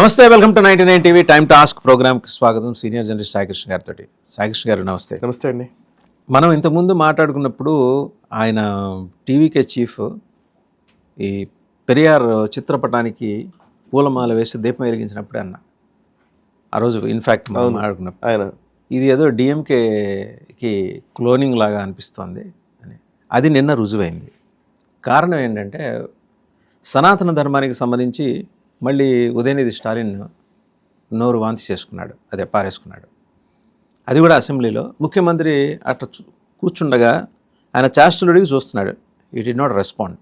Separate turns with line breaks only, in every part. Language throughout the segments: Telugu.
నమస్తే, welcome to 99 TV time to ask ప్రోగ్రామ్కి స్వాగతం. సీనియర్ జర్నలిస్ట్ సాయికృష్ణ గారితో. సాయికృష్ణ గారు నమస్తే.
నమస్తే అండి.
మనం ఇంతకుముందు మాట్లాడుకున్నప్పుడు ఆయన టీవీకే చీఫ్ ఈ పెరియార్ చిత్రపటానికి పూలమాల వేసి దీపం వెలిగించినప్పుడే అన్న ఆ రోజు ఇన్ఫ్యాక్ట్ మనం మాట్లాడుకున్నప్పుడు ఆయన ఇది ఏదో డిఎంకేకి క్లోనింగ్ లాగా అనిపిస్తోంది అని. అది నిన్న రుజువైంది. కారణం ఏంటంటే సనాతన ధర్మానికి సంబంధించి మళ్ళీ ఉదయనిధి స్టాలిన్ నోరు వాంతి చేసుకున్నాడు, అదే పారేసుకున్నాడు. అది కూడా అసెంబ్లీలో ముఖ్యమంత్రి అట్లా కూర్చుండగా ఆయన చేష్టలుడికి చూస్తున్నాడు. ఈ డి నాట్ రెస్పాండ్.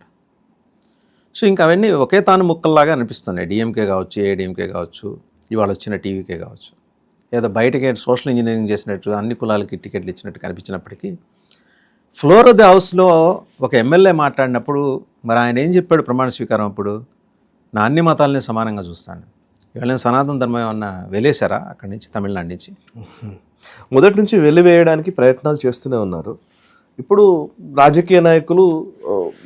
సో ఇంకా అవన్నీ ఒకే తాను ముక్కల్లాగా అనిపిస్తున్నాయి. డిఎంకే కావచ్చు, ఏడీఎంకే కావచ్చు, ఇవాళ వచ్చిన టీవీకే కావచ్చు. ఏదో బయటకి సోషల్ ఇంజనీరింగ్ చేసినట్టు అన్ని కులాలకి టికెట్లు ఇచ్చినట్టు కనిపించినప్పటికీ ఫ్లోర్ ఆఫ్ ది హౌస్లో ఒక ఎమ్మెల్యే మాట్లాడినప్పుడు మరి ఆయన ఏం చెప్పాడు ప్రమాణ స్వీకారం అప్పుడు? నా అన్ని మతాలని సమానంగా చూస్తాను. ఇవాళ సనాతన ధర్మం ఏమన్నా వెలేశారా అక్కడి నుంచి, తమిళనాడు నుంచి?
మొదటి నుంచి వెలివేయడానికి ప్రయత్నాలు చేస్తూనే ఉన్నారు. ఇప్పుడు రాజకీయ నాయకులు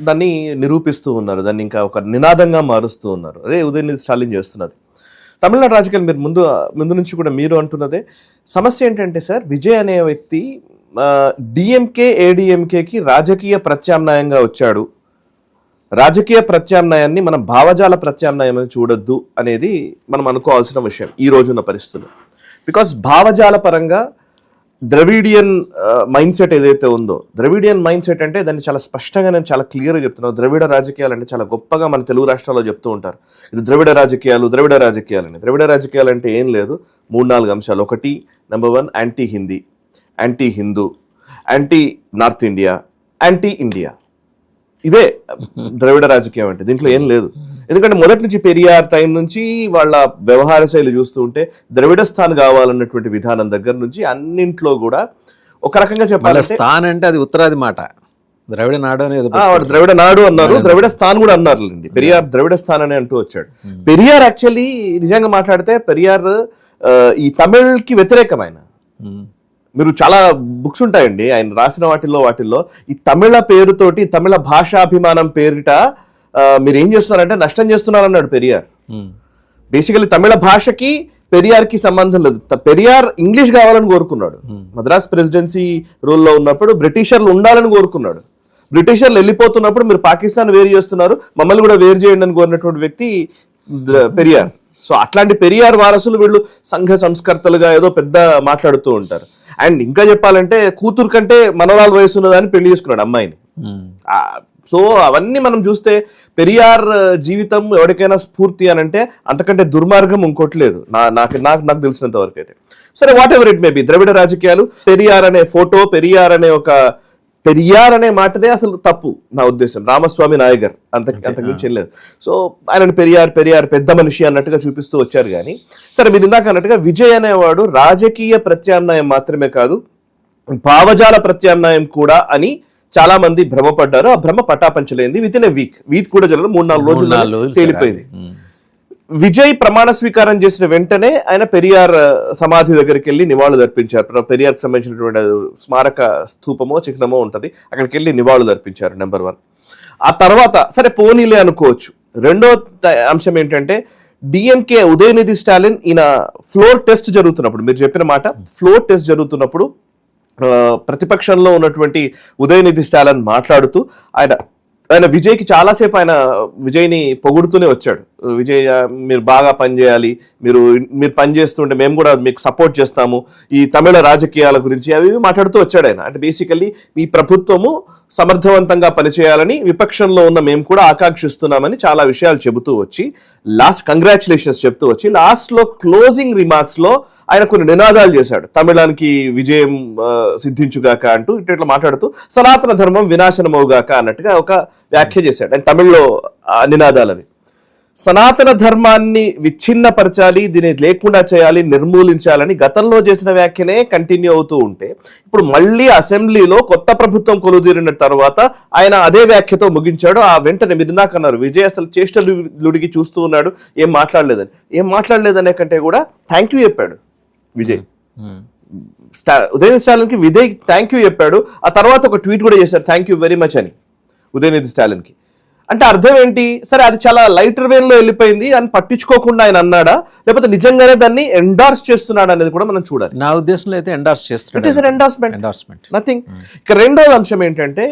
దాన్ని నిరూపిస్తూ ఉన్నారు, దాన్ని ఇంకా ఒక నినాదంగా మారుస్తూ ఉన్నారు. అదే ఉదయనిధి స్టాలిన్ చేస్తున్నది. తమిళనాడు రాజకీయాలు మీరు ముందు నుంచి కూడా మీరు అంటున్నదే సమస్య ఏంటంటే, సార్, విజయ్ అనే వ్యక్తి డిఎంకే ఏడిఎంకేకి రాజకీయ ప్రత్యామ్నాయంగా వచ్చాడు. రాజకీయ ప్రత్యామ్నాయాన్ని మనం భావజాల ప్రత్యామ్నాయం అని చూడొద్దు అనేది మనం అనుకోవాల్సిన విషయం ఈ రోజున్న పరిస్థితుల్లో. బికాస్ భావజాల పరంగా ద్రవిడియన్ మైండ్ సెట్ ఏదైతే ఉందో, ద్రవిడియన్ మైండ్ సెట్ అంటే దాన్ని చాలా స్పష్టంగా నేను చాలా క్లియర్గా చెప్తున్నాను. ద్రవిడ రాజకీయాలు అంటే చాలా గొప్పగా మన తెలుగు రాష్ట్రాల్లో చెప్తూ ఉంటారు. ఇది ద్రవిడ రాజకీయాలు అని. ద్రవిడ రాజకీయాలు అంటే ఏం లేదు, 3-4 అంశాలు. ఒకటి, number 1, anti Hindi, anti Hindu, anti north India, anti India. ఇదే ద్రవిడ రాజకీయం అంటే. దీంట్లో ఏం లేదు. ఎందుకంటే మొదటి నుంచి పెరియార్ టైం నుంచి వాళ్ళ వ్యవహార శైలి చూస్తూ ఉంటే ద్రవిడ స్థాన్ కావాలన్నటువంటి విధానం దగ్గర నుంచి అన్నింట్లో కూడా ఒక రకంగా చెప్పాలంటే,
స్థాన్ అంటే అది ఉత్తరాది మాట. ద్రవిడ నాడు అనేది
ద్రవిడ నాడు అన్నారు, ద్రవిడ స్థాన్ కూడా అన్నారు. పెరియార్ ద్రవిడ స్థాన్ అని అంటూ వచ్చాడు. పెరియార్ యాక్చువల్లీ నిజంగా మాట్లాడితే పెరియార్ ఈ తమిళ్కి వ్యతిరేకమైన, మీరు చాలా బుక్స్ ఉంటాయండి ఆయన రాసిన వాటిల్లో ఈ తమిళ పేరుతోటి, తమిళ భాషాభిమానం పేరిట మీరు ఏం చేస్తున్నారంటే నష్టం చేస్తున్నారు అన్నాడు పెరియార్. బేసికలీ తమిళ భాషకి పెరియార్కి సంబంధం లేదు. పెరియార్ ఇంగ్లీష్ కావాలని కోరుకున్నాడు. మద్రాస్ ప్రెసిడెన్సీ రూల్లో ఉన్నప్పుడు బ్రిటిషర్లు ఉండాలని కోరుకున్నాడు. బ్రిటిషర్లు వెళ్ళిపోతున్నప్పుడు మీరు పాకిస్తాన్ వేరు చేస్తున్నారు, మమ్మల్ని కూడా వేరు చేయండి అని కోరినటువంటి వ్యక్తి పెరియార్. సో అట్లాంటి పెరియార్ వారసులు వీళ్ళు సంఘ సంస్కర్తలుగా ఏదో పెద్ద మాట్లాడుతూ ఉంటారు. అండ్ ఇంకా చెప్పాలంటే కూతురు కంటే మనవరాలు వయసు ఉన్నదాన్ని పెళ్లి చేసుకున్నాడు అమ్మాయిని. సో అవన్నీ మనం చూస్తే పెరియార్ జీవితం ఎవరికైనా స్ఫూర్తి అని అంటే అంతకంటే దుర్మార్గం ఇంకోటి లేదు నాకు తెలిసినంత వరకు అయితే. సరే, whatever it may be, Dravida రాజకీయాలు, పెరియార్ అనే ఫోటో, పెరియార్ అనే మాటదే అసలు తప్పు నా ఉద్దేశం. రామస్వామి నాయగర్ అంతకుమించి ఏం లేదు. సో ఆయనను పెరియార్ పెద్ద మనిషి అన్నట్టుగా చూపిస్తూ వచ్చారు. కానీ సరే, మీరు ఇందాక అన్నట్టుగా విజయ్ అనేవాడు రాజకీయ ప్రత్యామ్నాయం మాత్రమే కాదు, భావజాల ప్రత్యామ్నాయం కూడా అని చాలా మంది భ్రమపడ్డారు. ఆ భ్రమ పటాపంచలేంది. విత్ ఇన్ ఎ వీక్ కూడా జరగదు, 3-4 రోజులు తేలిపోయింది. విజయ్ ప్రమాణ స్వీకారం చేసిన వెంటనే ఆయన పెరియార్ సమాధి దగ్గరికి వెళ్ళి నివాళులు అర్పించారు. పెరియార్కి సంబంధించినటువంటి స్మారక స్థూపమో చిహ్నమో ఉంటుంది, అక్కడికి వెళ్ళి నివాళులు అర్పించారు. నెంబర్ 1. ఆ తర్వాత సరే పోనీలే అనుకోవచ్చు. రెండో అంశం ఏంటంటే, డిఎంకే ఉదయనిధి స్టాలిన్ ఈయన ఫ్లోర్ టెస్ట్ జరుగుతున్నప్పుడు, మీరు చెప్పిన మాట, ఫ్లోర్ టెస్ట్ జరుగుతున్నప్పుడు ప్రతిపక్షంలో ఉన్నటువంటి ఉదయనిధి స్టాలిన్ మాట్లాడుతూ ఆయన విజయ్కి చాలాసేపు ఆయన విజయ్ని పొగుడుతూనే వచ్చాడు. విజయ్, మీరు బాగా పనిచేయాలి, మీరు పని చేస్తుంటే మేము కూడా మీకు సపోర్ట్ చేస్తాము, ఈ తమిళ రాజకీయాల గురించి అవి మాట్లాడుతూ వచ్చాడు ఆయన. అంటే బేసికల్లీ ఈ ప్రభుత్వము సమర్థవంతంగా పనిచేయాలని విపక్షంలో ఉన్న మేము కూడా ఆకాంక్షిస్తున్నామని చాలా విషయాలు చెబుతూ వచ్చి కంగ్రాచులేషన్స్ చెప్తూ వచ్చి లాస్ట్లో క్లోజింగ్ రిమార్క్స్ లో ఆయన కొన్ని నినాదాలు చేశాడు. తమిళానికి విజయం సిద్ధించుగాక అంటూ ఇట్లా మాట్లాడుతూ సనాతన ధర్మం వినాశనమవుగాక అన్నట్టుగా ఒక వ్యాఖ్య చేశాడు. ఆయన తమిళ్లో నినాదాలవి. సనాతన ధర్మాన్ని విచ్ఛిన్నపరచాలి, దీన్ని లేకుండా చేయాలి, నిర్మూలించాలని గతంలో చేసిన వ్యాఖ్యనే కంటిన్యూ అవుతూ ఉంటే ఇప్పుడు మళ్ళీ అసెంబ్లీలో కొత్త ప్రభుత్వం కొలుదీరిన తర్వాత ఆయన అదే వ్యాఖ్యతో ముగించాడు. ఆ వెంటనే మీరు ఇందాక అన్నారు విజయ్ అసలు చేష్టలుడికి చూస్తూ ఉన్నాడు, ఏం మాట్లాడలేదనే కంటే కూడా థ్యాంక్ యూ చెప్పాడు విజయ్. ఉదయనిధి స్టాలిన్కి విజయ్ థ్యాంక్ యూ చెప్పాడు. ఆ తర్వాత ఒక ట్వీట్ కూడా చేశారు, థ్యాంక్ యూ వెరీ మచ్ అని ఉదయనిధి స్టాలిన్కి. అంటే అర్థం ఏంటి? సరే అది చాలా లైటర్ వేన్ లో వెళ్ళిపోయింది అని పట్టించుకోకుండా ఆయన అన్నాడా, లేకపోతే నిజంగానే దాన్ని ఎండార్స్ చేస్తున్నాడా అనేది కూడా మనం చూడాలి.
నా ఉద్దేశంలో అయితే ఎండార్స్ చేస్తున్నాడు.
It is an endorsement,
endorsement,
nothing. ఇక రెండోది అంశం ఏంటంటే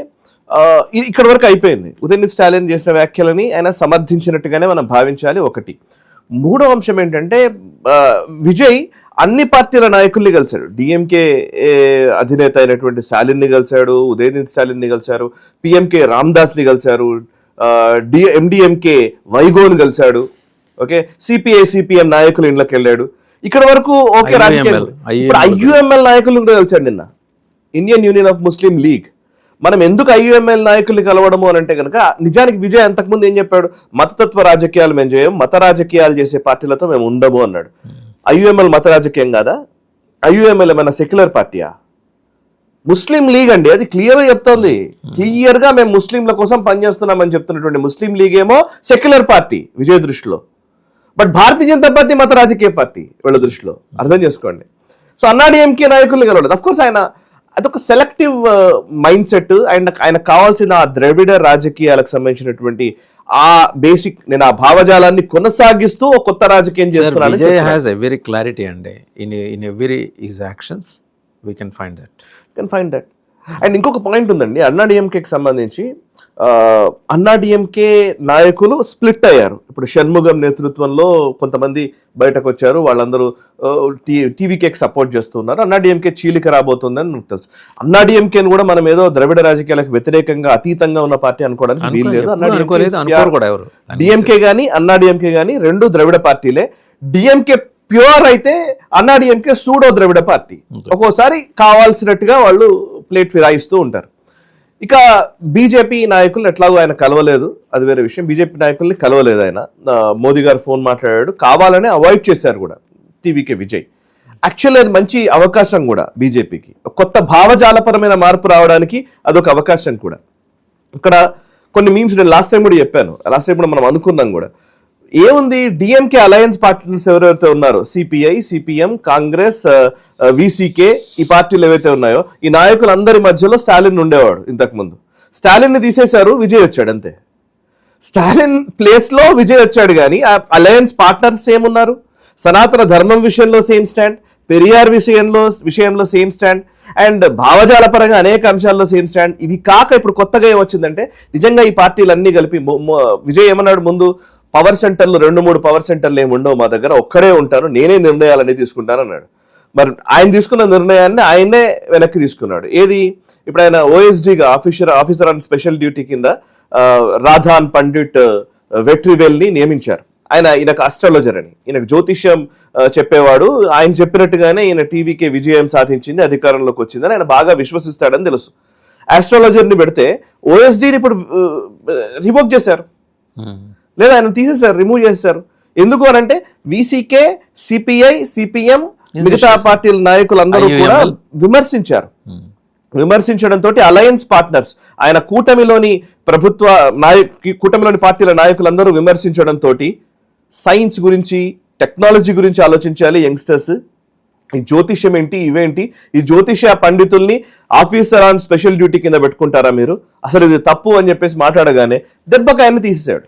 ఇక్కడ వరకు అయిపోయింది. ఉదయనిధి స్టాలిన్ చేసిన వ్యాఖ్యలని ఆయన సమర్థించినట్టుగానే మనం భావించాలి ఒకటి. మూడో అంశం ఏంటంటే విజయ్ అన్ని పార్టీల నాయకుల్ని కలిశాడు. డిఎంకే అధినేత అయినటువంటి స్టాలిన్ని కలిశాడు, ఉదయనిధి స్టాలిన్ని కలిశారు, పిఎంకే రామ్దాస్ ని కలిశారు, ఎండిఎంకే వైగోని కలిశాడు, ఓకే, సిపిఎం నాయకులు ఇళ్ళకి వెళ్ళాడు. ఇక్కడ వరకు ఓకే. రాజకీయాలు ఇప్పుడు ఐయుఎంఎల్ నాయకులను కూడా కలిశాడు నిన్న, Indian union of Muslim league. మనం ఎందుకు ఐయుఎంఎల్ నాయకుల్ని కలవడము అని అంటే కనుక, నిజానికి విజయ్ అంతకుముందు ఏం చెప్పాడు? మతతత్వ రాజకీయాలు మేము చేయం, మత రాజకీయాలు చేసే పార్టీలతో మేము ఉండము అన్నాడు. ఐయుఎంఎల్ మత రాజకీయం కాదా? ఐయుఎంఎల్ ఏమైనా సెక్యులర్ పార్టీయా? ముస్లిం లీగ్ అండి, అది క్లియర్ గా చెప్తోంది. క్లియర్ గా మేము ముస్లింల కోసం పనిచేస్తున్నామని చెప్తున్నటువంటి ముస్లిం లీగ్ ఏమో సెక్యులర్ పార్టీ విజయ్ దృష్టిలో. బట్ భారతీయ జనతా పార్టీ మత రాజకీయ పార్టీ వీళ్ళ దృష్టిలో, అర్థం చేసుకోండి. సో అన్నాడీఎంకే నాయకుల్ని కలవలేదు. అఫ్ కోర్స్ ఆయన అదొక సెలెక్టివ్ మైండ్ సెట్. అండ్ ఆయనకు కావాల్సిన ఆ ద్రవిడ రాజకీయాలకు సంబంధించినటువంటి ఆ బేసిక్, నేను ఆ భావజాలాన్ని కొనసాగిస్తూ ఒక కొత్త రాజకీయం చేస్తున్నాను.
విజయ్ హ్యాస్ ఎవ్రీ క్లారిటీ అండి in every his actions. We can find that. And ఇంకొక పాయింట్ ఉందండి, అన్నాడీఎంకేకి సంబంధించి. అన్నాడీఎంకే నాయకులు స్ప్లిట్ అయ్యారు. ఇప్పుడు షణ్ముగం నేతృత్వంలో కొంతమంది బయటకు వచ్చారు, వాళ్ళందరూ టీవీకేకి సపోర్ట్ చేస్తున్నారు. అన్నాడీఎంకే చీలిక రాబోతుందని నాకు తెలుసు. అన్నాడీఎంకేని కూడా మనం ఏదో ద్రవిడ రాజకీయాలకు వ్యతిరేకంగా అతీతంగా ఉన్న పార్టీ అనుకోవడానికి వీలు లేదు. డిఎంకే గానీ అన్నాడీఎంకే గానీ రెండు ద్రవిడ పార్టీలే. డిఎంకే ప్యూర్ అయితే అన్నాడీఎంకే సూడో ద్రవిడ పార్టీ. ఒక్కోసారి కావాల్సినట్టుగా వాళ్ళు ప్లేట్ ఫిరాయిస్తూ ఉంటారు. ఇక బీజేపీ నాయకులు ఎట్లాగో ఆయన కలవలేదు, అది వేరే విషయం. బీజేపీ నాయకుల్ని కలవలేదు ఆయన. మోదీ గారు ఫోన్ మాట్లాడాడు, కావాలనే అవాయిడ్ చేశారు కూడా టీవీకే విజయ్. యాక్చువల్లీ అది మంచి అవకాశం కూడా బీజేపీకి, కొత్త భావజాలపరమైన మార్పు రావడానికి అదొక అవకాశం కూడా. ఇక్కడ కొన్ని మీమ్స్ నేను లాస్ట్ టైం కూడా చెప్పాను, లాస్ట్ టైం కూడా మనం అనుకున్నాం కూడా. ఏముంది, డిఎంకే అలయన్స్ పార్టీస్ ఎవరైతే ఉన్నారో, సిపిఐ, సిపిఎం, కాంగ్రెస్, విసికే, ఈ పార్టీలు ఏవైతే ఉన్నాయో, ఈ నాయకులందరి మధ్యలో స్టాలిన్ ఉండేవాడు ఇంతకు ముందు. స్టాలిన్ ని తీసేశారు, విజయ్ వచ్చాడు అంతే. స్టాలిన్ ప్లేస్ లో విజయ్ వచ్చాడు. కానీ ఆ అలయన్స్ పార్ట్నర్స్ ఏమున్నారు? సనాతన ధర్మం విషయంలో సేమ్ స్టాండ్, పెరియార్ విషయంలో సేమ్ స్టాండ్, అండ్ భావజాల పరంగా అనేక అంశాల్లో సేమ్ స్టాండ్. ఇవి కాక ఇప్పుడు కొత్తగా ఏమొచ్చిందంటే, నిజంగా ఈ పార్టీలన్నీ కలిపి విజయ్ ఏమన్నాడు ముందు, పవర్ సెంటర్లు 2-3 పవర్ సెంటర్లు ఏమి ఉండవు మా దగ్గర, ఒక్కడే ఉంటాను, నేనే నిర్ణయాలన్నీ తీసుకుంటాను అన్నాడు. మరి ఆయన తీసుకున్న నిర్ణయాన్ని ఆయనే వెనక్కి తీసుకున్నాడు. ఏది, ఇప్పుడు ఆయన ఓఎస్డీగా ఆఫీసర్ ఆన్ స్పెషల్ డ్యూటీ కింద రాధాన్ పండిట్ వెట్రివేల్ ని నియమించారు. ఈయనకు అస్ట్రాలజర్ అని, ఈయనకు జ్యోతిష్యం చెప్పేవాడు. ఆయన చెప్పినట్టుగానే ఈయన టీవీకే విజయం సాధించింది, అధికారంలోకి వచ్చిందని ఆయన బాగా విశ్వసిస్తాడని తెలుసు. ఆస్ట్రాలజర్ ని పెడితే ఓఎస్డీని ఇప్పుడు రివోక్ చేశారు, లేదా ఆయన తీసేశారు, రిమూవ్ చేశారు. ఎందుకు అని అంటే విసికే, సిపిఐ, సిపిఎం, మిగతా పార్టీల నాయకులందరూ కూడా విమర్శించారు. విమర్శించడంతో అలయన్స్ పార్ట్నర్స్, ఆయన కూటమిలోని కూటమిలోని పార్టీల నాయకులందరూ విమర్శించడంతో సైన్స్ గురించి, టెక్నాలజీ గురించి ఆలోచించాలి యంగ్స్టర్స్. ఈ జ్యోతిష్యం ఏంటి, ఇవేంటి, ఈ జ్యోతిష పండితుల్ని ఆఫీసర్ ఆన్ స్పెషల్ డ్యూటీ కింద పెట్టుకుంటారా మీరు, అసలు ఇది తప్పు అని చెప్పేసి మాట్లాడగానే దెబ్బకి ఆయన తీసేశాడు.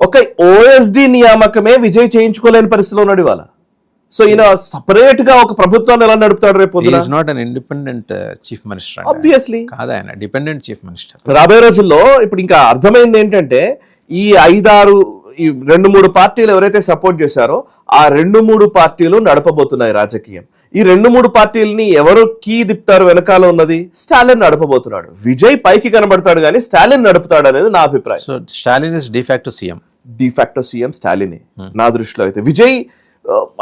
ఒక ఓఎస్డి నియామకమే విజయ్ చేయించుకోలేని పరిస్థితిలో ఉన్నాడు ఇవాళ. సో ఈయన సపరేట్ గా ఒక ప్రభుత్వాన్ని ఎలా నడుపుతాడు రేపు? ఇండిపెండెంట్ చీఫ్ మినిస్టర్,
ఆబ్వియస్లీ
కాదు ఆయన డిపెండెంట్ చీఫ్ మినిస్టర్.
రాబోయే రోజుల్లో ఇప్పుడు ఇంకా అర్థమైంది ఏంటంటే, ఈ 2-3 పార్టీలు ఎవరైతే సపోర్ట్ చేశారో ఆ 2-3 పార్టీలు నడపబోతున్నాయి రాజకీయం. ఈ 2-3 పార్టీలని ఎవరు కీ దిప్తారు? వెనకాల ఉన్నది స్టాలిన్ నడపబోతున్నాడు. విజయ్ పైకి కనబడతాడు కానీ స్టాలిన్ నడుపుతాడు అనేది నా అభిప్రాయం.
So Stalin is de facto CM
స్టాలినే నా దృష్టిలో. అయితే విజయ్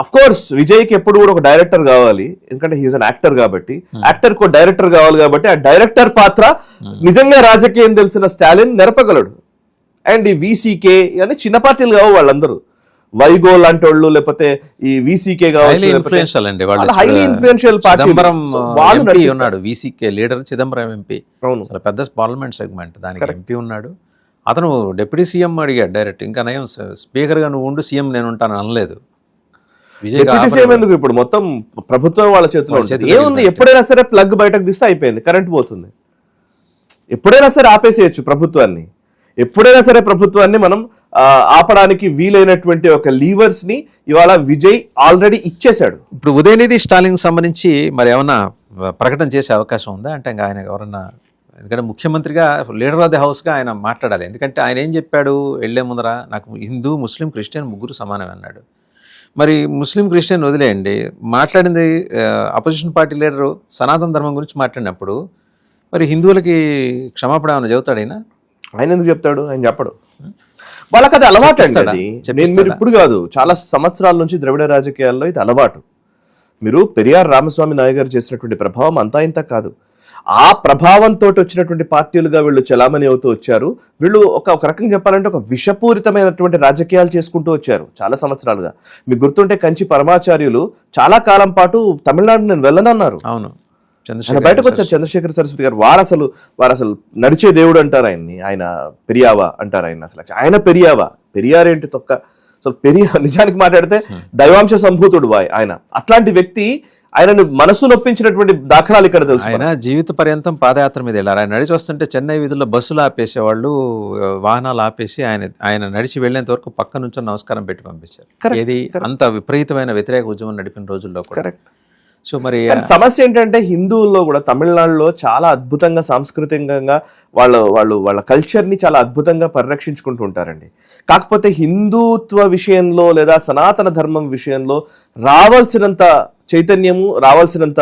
అఫ్ కోర్స్ విజయ్కి ఎప్పుడు కూడా ఒక డైరెక్టర్ కావాలి, ఎందుకంటే హీఈస్ అన్ యాక్టర్ కాబట్టి. యాక్టర్ కు డైరెక్టర్ కావాలి కాబట్టి ఆ డైరెక్టర్ పాత్ర నిజంగా రాజకీయం తెలిసిన స్టాలిన్ నెరపగలడు. అండ్ ఈ విసికే అని చిన్న పార్టీలు కావు వాళ్ళందరూ, వైగో లాంటి వాళ్ళు, లేకపోతే ఈ విసికే కావచ్చు, హైలీ ఇన్ఫ్లుయెన్షియల్ పార్టీ.
ఉన్నాడు విసికే లీడర్ చిదంబరం ఎంపీ, చాలా పెద్ద పార్లమెంట్ సెగ్మెంట్, దానికి ఎంపీ ఉన్నాడు. అతను డిప్యూటీ సీఎం అడిగాడు డైరెక్ట్. ఇంకా నయం స్పీకర్ గా నువ్వు ఉండు, సీఎం నేను ఉంటాను అనలేదు.
డిప్యూటీ సీఎం ఎందుకు, ఇప్పుడు మొత్తం ప్రభుత్వం వాళ్ళ చేతిలో ఏముంది. ఎప్పుడైనా సరే ప్లగ్ బయటకు తీస్తే అయిపోయింది, కరెంట్ పోతుంది. ఎప్పుడైనా సరే ఆపేసేయచ్చు ప్రభుత్వాన్ని. ఎప్పుడైనా సరే ప్రభుత్వాన్ని మనం ఆపడానికి వీలైనటువంటి ఒక లీవర్స్ ని ఇవాళ విజయ్ ఆల్రెడీ ఇచ్చేశాడు.
ఇప్పుడు ఉదయనిధి స్టాలిన్ సంబంధించి మరి ఏమన్నా ప్రకటన చేసే అవకాశం ఉందా? అంటే ఇంకా ఆయన ఎవరన్నా, ఎందుకంటే ముఖ్యమంత్రిగా లీడర్ ఆఫ్ ది హౌస్గా ఆయన మాట్లాడాలి. ఎందుకంటే ఆయన ఏం చెప్పాడు వెళ్లే ముందర, నాకు హిందూ ముస్లిం క్రిస్టియన్ ముగ్గురు సమానమే అన్నాడు. మరి ముస్లిం క్రిస్టియన్ వదిలేయండి, మాట్లాడింది అపోజిషన్ పార్టీ లీడరు సనాతన ధర్మం గురించి మాట్లాడినప్పుడు మరి హిందువులకి క్షమాపణ ఏమైనా చెబుతాడు ఆయన?
ఆయన ఎందుకు చెప్తాడు? ఆయన చెప్పడు. వాళ్ళకి అది అలవాటు అండి. అది మీరు ఇప్పుడు కాదు, చాలా సంవత్సరాల నుంచి ద్రవిడ రాజకీయాల్లో ఇది అలవాటు. మీరు పెరియార్ రామస్వామి నాయుడు గారు చేసినటువంటి ప్రభావం అంతా ఇంత కాదు. ఆ ప్రభావంతో వచ్చినటువంటి పార్టీలుగా వీళ్ళు చలామణి అవుతూ వచ్చారు. వీళ్ళు ఒక రకంగా చెప్పాలంటే ఒక విషపూరితమైనటువంటి రాజకీయాలు చేసుకుంటూ వచ్చారు చాలా సంవత్సరాలుగా. మీకు గుర్తుంటే కంచి పరమాచార్యులు చాలా కాలం పాటు తమిళనాడు నేను వెళ్ళనన్నారు.
అవును,
బయటకు వచ్చారు చంద్రశేఖర సరస్వతి గారు. వారు అసలు నడిచే దేవుడు అంటారు ఆయన్ని. ఆయన పెరియావా అంటారు ఆయన. అసలు ఆయన పెరియారేంటి తొక్క. అసలు నిజానికి మాట్లాడితే దైవాంశ సంభూతుడు ఆయన. అట్లాంటి వ్యక్తి ఆయనను మనసు నొప్పించినటువంటి దాఖలాలు ఇక్కడ తెలుసు.
ఆయన జీవిత పర్యంతం పాదయాత్ర మీద వెళ్ళారు. ఆయన నడిచి వస్తుంటే చెన్నై వీధుల్లో బస్సులు ఆపేసేవాళ్ళు, వాహనాలు ఆపేసి ఆయన నడిచి వెళ్లేంత వరకు పక్క నుంచి నమస్కారం పెట్టి పంపించారు. ఏది అంత విపరీతమైన వ్యతిరేక ఉద్యమం నడిపిన రోజుల్లో. కరెక్ట్. సో మరి
సమస్య ఏంటంటే హిందువుల్లో కూడా తమిళనాడులో చాలా అద్భుతంగా సాంస్కృతికంగా వాళ్ళ కల్చర్ ని చాలా అద్భుతంగా పరిరక్షించుకుంటూ ఉంటారండి. కాకపోతే హిందుత్వ విషయంలో లేదా సనాతన ధర్మం విషయంలో రావాల్సినంత చైతన్యము, రావాల్సినంత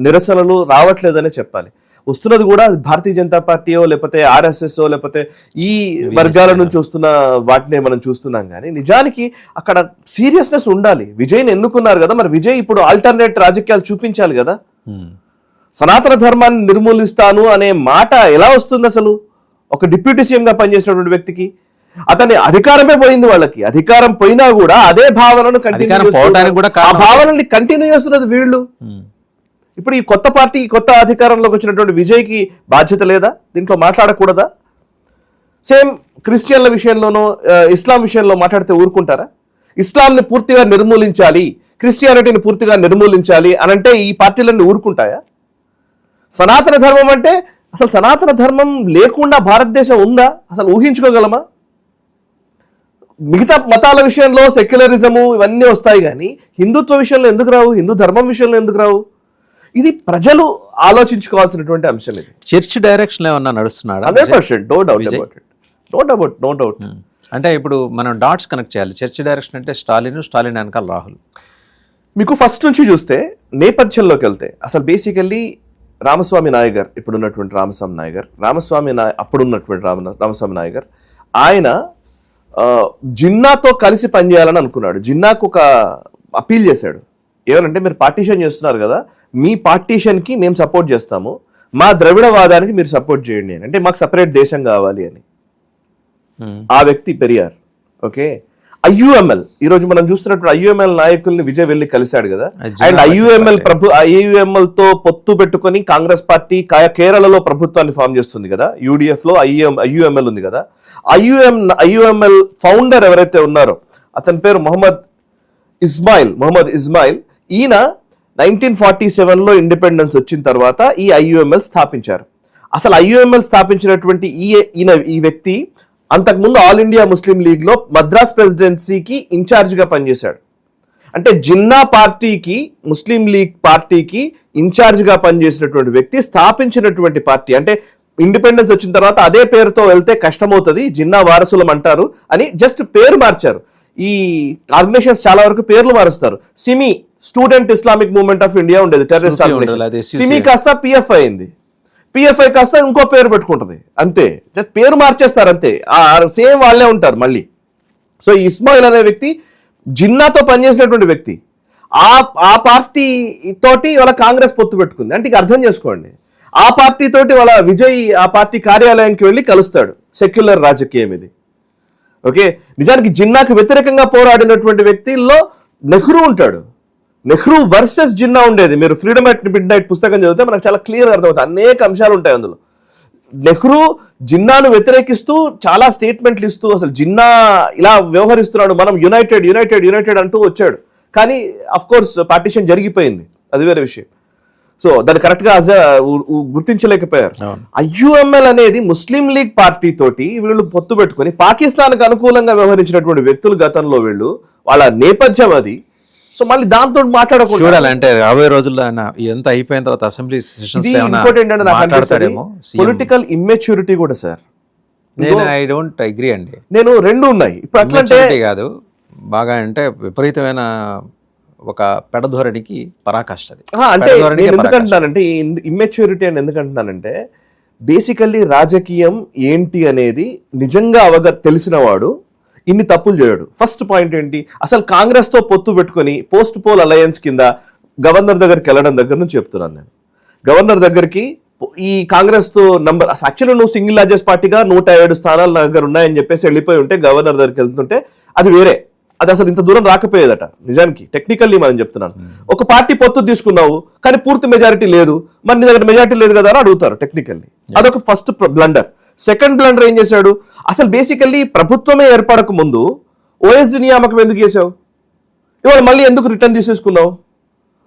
నిరసనలు రావట్లేదనే చెప్పాలి. వస్తున్నది కూడా భారతీయ జనతా పార్టీయో లేకపోతే ఆర్ఎస్ఎస్ లేకపోతే ఈ వర్గాల నుంచి వస్తున్న వాటినే మనం చూస్తున్నాం. కానీ నిజానికి అక్కడ సీరియస్నెస్ ఉండాలి. విజయ్ని ఎన్నుకున్నారు కదా, మరి విజయ్ ఇప్పుడు ఆల్టర్నేట్ రాజకీయాలు చూపించాలి కదా. సనాతన ధర్మాన్ని నిర్మూలిస్తాను అనే మాట ఎలా వస్తుంది అసలు? ఒక డిప్యూటీ సీఎం గా పనిచేసినటువంటి వ్యక్తికి అతని అధికారమే పోయింది. వాళ్ళకి అధికారం పోయినా కూడా అదే భావనను భావనని కంటిన్యూ చేస్తున్నది వీళ్ళు. ఇప్పుడు ఈ కొత్త పార్టీ కొత్త అధికారంలోకి వచ్చినటువంటి విజయ్కి బాధ్యత లేదా? దీంట్లో మాట్లాడకూడదా? సేమ్ క్రిస్టియన్ల విషయంలోనూ ఇస్లాం విషయంలో మాట్లాడితే ఊరుకుంటారా? ఇస్లాంని పూర్తిగా నిర్మూలించాలి, క్రిస్టియానిటీని పూర్తిగా నిర్మూలించాలి అని అంటే ఈ పార్టీలన్నీ ఊరుకుంటాయా? సనాతన ధర్మం అంటే అసలు సనాతన ధర్మం లేకుండా భారతదేశం ఉందా? అసలు ఊహించుకోగలమా? మిగతా మతాల విషయంలో సెక్యులరిజము ఇవన్నీ వస్తాయి, కానీ హిందుత్వ విషయంలో ఎందుకు రావు? హిందూ ధర్మం విషయంలో ఎందుకు రావు? ఇది ప్రజలు ఆలోచించుకోవాల్సినటువంటి అంశం. ఇది
చర్చ్ డైరెక్షన్ ఏమన్నా నడుస్తున్నాడు?
100%. No doubt.
అంటే ఇప్పుడు మనం డాట్స్ కనెక్ట్ చేయాలి. చర్చ్ డైరెక్షన్ అంటే స్టాలిన్ వెనకాల రాహుల్.
మీకు ఫస్ట్ నుంచి చూస్తే నేపథ్యంలోకి వెళ్తే అసలు బేసికల్లీ రామస్వామి నాయుడు గారు, ఇప్పుడున్నటువంటి అప్పుడున్నటువంటి రామస్వామి నాయుడు గారు, ఆయన జిన్నాతో కలిసి పనిచేయాలని అనుకున్నాడు. జిన్నాకు ఒక అపీల్ చేశాడు. ఏమనంటే, మీరు పార్టీషన్ చేస్తున్నారు కదా, మీ పార్టీషన్కి మేము సపోర్ట్ చేస్తాము, మా ద్రవిడవాదానికి మీరు సపోర్ట్ చేయండి అని. అంటే మాకు సపరేట్ దేశం కావాలి అని. ఆ వ్యక్తి పెరియార్. ఓకే. ఐయుఎంఎల్ ఈరోజు మనం చూస్తున్నప్పుడు ఐయుఎంఎల్ నాయకుల్ని విజయ్ వెళ్ళి కలిశాడు కదా. అండ్ ఐయుఎంఎల్ తో పొత్తు పెట్టుకుని కాంగ్రెస్ పార్టీ కేరళలో ప్రభుత్వాన్ని ఫామ్ చేస్తుంది కదా. యూడిఎఫ్ లో ఐయుఎంఎల్ ఉంది కదా. ఐయుఎంఎల్ ఫౌండర్ ఎవరైతే ఉన్నారో అతని పేరు మొహమ్మద్ ఇస్మాయిల్. ఈయన 1947లో ఇండిపెండెన్స్ వచ్చిన తర్వాత ఈ ఐయుఎంఎల్ స్థాపించారు. అసలు ఐయుఎంఎల్ స్థాపించినటువంటి ఈ వ్యక్తి అంతకుముందు ఆల్ ఇండియా ముస్లిం లీగ్ లో మద్రాస్ ప్రెసిడెన్సీకి ఇన్ఛార్జ్ గా పనిచేశాడు. అంటే జిన్నా పార్టీకి, ముస్లిం లీగ్ పార్టీకి ఇన్ఛార్జ్ గా పనిచేసినటువంటి వ్యక్తి స్థాపించినటువంటి పార్టీ. అంటే ఇండిపెండెన్స్ వచ్చిన తర్వాత అదే పేరుతో వెళ్తే కష్టమవుతుంది, జిన్నా వారసులం అంటారు అని జస్ట్ పేరు మార్చారు. ఈ ఆర్గనైజేషన్స్ చాలా వరకు పేర్లు మారుస్తారు. SIMI, student Islamic movement of India ఉండేది, టెర్రరిస్ట్ ఆర్గనైజేషన్. సిమి కాస్త పిఎఫ్ఐ అయింది. పిఎఫ్ఐ కాస్త ఇంకో పేరు పెట్టుకుంటుంది, అంతే. జస్ట్ పేరు మార్చేస్తారు అంతే, సేమ్ వాళ్ళే ఉంటారు మళ్ళీ. సో ఇస్మాయిల్ అనే వ్యక్తి జిన్నాతో పనిచేసినటువంటి వ్యక్తి. ఆ పార్టీ తోటి వాళ్ళ కాంగ్రెస్ పొత్తు పెట్టుకుంది. అంటే ఇక అర్థం చేసుకోండి, ఆ పార్టీ తోటి వాళ్ళ విజయ్ ఆ పార్టీ కార్యాలయానికి వెళ్ళి కలుస్తాడు. సెక్యులర్ రాజకీయం ఇది. ఓకే. నిజానికి జిన్నాకు వ్యతిరేకంగా పోరాడినటువంటి వ్యక్తిల్లో నెహ్రూ ఉంటాడు. నెహ్రూ వర్సెస్ జిన్నా ఉండేది. మీరు ఫ్రీడమ్ అట్ మిడ్ నైట్ పుస్తకం చదివితే మనకు చాలా క్లియర్గా అర్థమవుతుంది. అనేక అంశాలు ఉంటాయి అందులో. నెహ్రూ జిన్నాను వ్యతిరేకిస్తూ చాలా స్టేట్మెంట్లు ఇస్తూ అసలు జిన్నా ఇలా వ్యవహరిస్తున్నాడు, మనం యునైటెడ్ అంటూ వచ్చాడు. కానీ అఫ్ కోర్స్ పార్టీషన్ జరిగిపోయింది, అది వేరే విషయం. సో దాన్ని కరెక్ట్ గా గుర్తించలేకపోయారు.
అవును.
IUML అనేది ముస్లిం లీగ్ పార్టీ తోటి వీళ్ళు పొత్తు పెట్టుకొని పాకిస్తాన్ కు అనుకూలంగా వ్యవహరించినటువంటి వ్యక్తులు గతంలో వీళ్ళు, వాళ్ళ నేపథ్యం అది. సో మళ్ళీ దాంతో మాట్లాడకూడదు.
చూడాలంటే రాబోయే రోజుల్లో ఆయన ఎంత అయిపోయిన తర్వాత అసెంబ్లీ సెషన్స్
ఇది ఇంపార్టెంట్ అంటే నాకు అనిపిస్తుంది
మాట్లాడతాడేమో.
పొలిటికల్ ఇమ్మెచ్యూరిటీ కూడా సార్.
నేను ఐ డోంట్ అగ్రీ అండి.
నేను రెండు ఉన్నాయి ఇప్పుడు. అట్లా అంటే
Immaturity కాదు, బాగా అంటే విపరీతమైన ఒక పెడధోరణికి పరాకాష్ట అది.
అంటే నేను ఎందుకంటున్నానంటే ఇమ్మెచ్యూరిటీ అని ఎందుకంటున్నానంటే బేసికల్లీ రాజకీయం ఏంటి అనేది నిజంగా తెలిసిన వాడు ఇన్ని తప్పులు చేయడు. ఫస్ట్ పాయింట్ ఏంటి, అసలు కాంగ్రెస్ తో పొత్తు పెట్టుకొని పోస్ట్ పోల్ అలయన్స్ కింద గవర్నర్ దగ్గరికి వెళ్ళడం దగ్గర నుంచి చెప్తున్నాను నేను. గవర్నర్ దగ్గరికి ఈ కాంగ్రెస్ తో నంబర్ యాక్చువల్లీ నువ్వు సింగిల్ లార్జెస్ట్ పార్టీగా 107 స్థానాల దగ్గర ఉన్నాయని చెప్పేసి వెళ్ళిపోయి ఉంటే గవర్నర్ దగ్గరికి వెళ్తుంటే అది వేరే, అది అసలు ఇంత దూరం రాకపోయేదట. నిజానికి టెక్నికల్లీ మనం చెప్తున్నాను. ఒక పార్టీ పొత్తు తీసుకున్నావు కానీ పూర్తి మెజారిటీ లేదు, మరి నీ దగ్గర మెజారిటీ లేదు కదా అని అడుగుతారు టెక్నికల్లీ. అదొక ఫస్ట్ బ్లండర్. సెకండ్ బ్లండర్ ఏం చేశాడు, అసలు బేసికల్లీ ప్రభుత్వమే ఏర్పడక ముందు ఓఎస్డీ నియామకం ఎందుకు చేసావు, ఇవాళ మళ్ళీ ఎందుకు రిటర్న్ తీసేసుకున్నావు?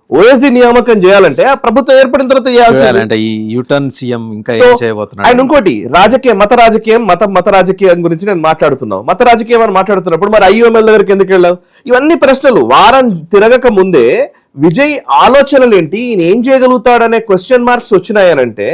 ఓఎస్డీ నియామకం చేయాలంటే ఆ ప్రభుత్వం ఏర్పడిన తర్వాత
చేయాలంటే ఈ యూటర్న్ సీఎం ఇంకా ఏం చేయబోతున్నాడు.
అండ్ ఇంకోటి రాజకీయం, మత రాజకీయం గురించి నేను మాట్లాడుతున్నావు. మత రాజకీయం అని మాట్లాడుతున్నప్పుడు మరి IUML దగ్గరికి ఎందుకు వెళ్ళావు? ఇవన్నీ ప్రశ్నలు. వారం తిరగక ముందే విజయ్ ఆలోచనలు ఏంటి, ఈయన ఏం చేయగలుగుతాడనే క్వశ్చన్ మార్క్స్ వచ్చినాయనంటే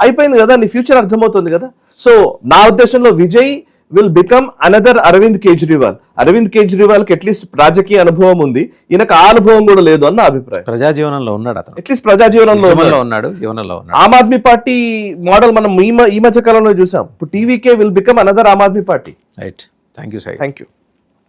అయిపోయింది కదా, నీ ఫ్యూచర్ అర్థమవుతుంది కదా. సో నా ఉద్దేశంలో Vijay will become another Arvind Kejriwal. Arvind Kejriwal కి అట్లీస్ట్ రాజకీయ అనుభవం ఉంది, ఈయనకు ఆ అనుభవం కూడా లేదు అన్న అభిప్రాయం.
ప్రజా జీవనంలో ఉన్నాడు అతను,
అట్లీస్ట్ ప్రజా జీవనంలో
ఉన్నాడు.
ఆమ్ ఆద్మీ పార్టీ మోడల్ మనం ఈ మధ్య కాలంలో చూసాం. ఇప్పుడు TVK will become another Aam Aadmi party.
Right. Thank you.
Thank you.